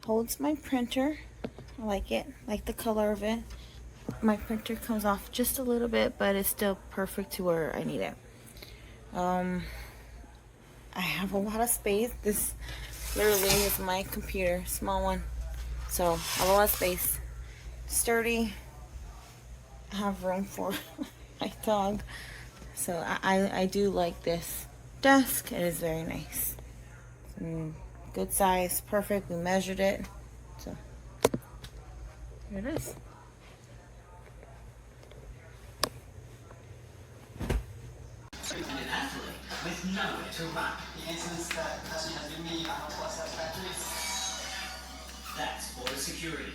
holds my printer. I like it, like the color of it. My printer comes off just a little bit, but it's still perfect to where I need it. I have a lot of space. This literally is my computer, small one. So I have a lot of space. Sturdy. I have room for my dog. So I do like this desk. It is very nice. Good size, perfect. We measured it. So here it is. And an athlete with nowhere to run. The incidents that person has given me are not quite satisfactory. That's border security.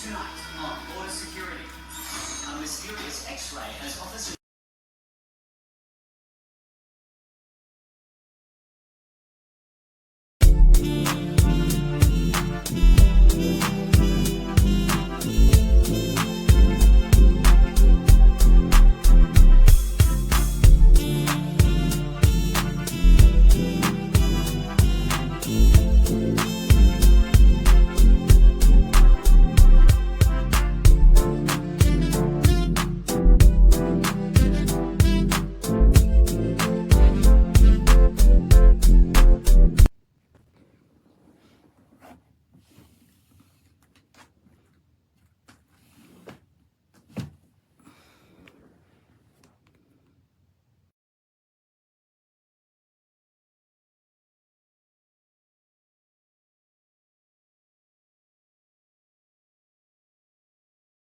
Tonight on Border Security, a mysterious X-ray has officers